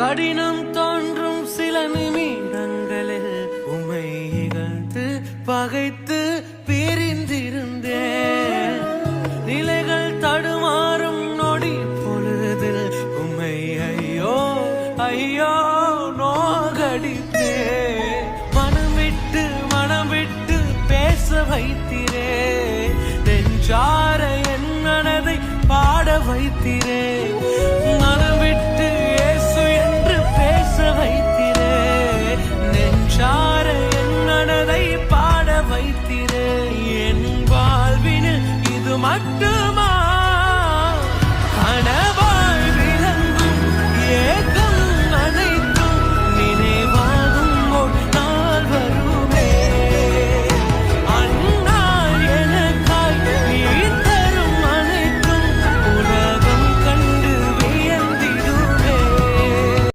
கடினம் தோன்றும் சில நிமிடங்களில் உம்மை இகழ்ந்து பகைத்து பிரிந்திருந்தேன். நிலைகள் தடுமாறும் நொடி பொழுதில் உம்மை ஐயோ ஐயோ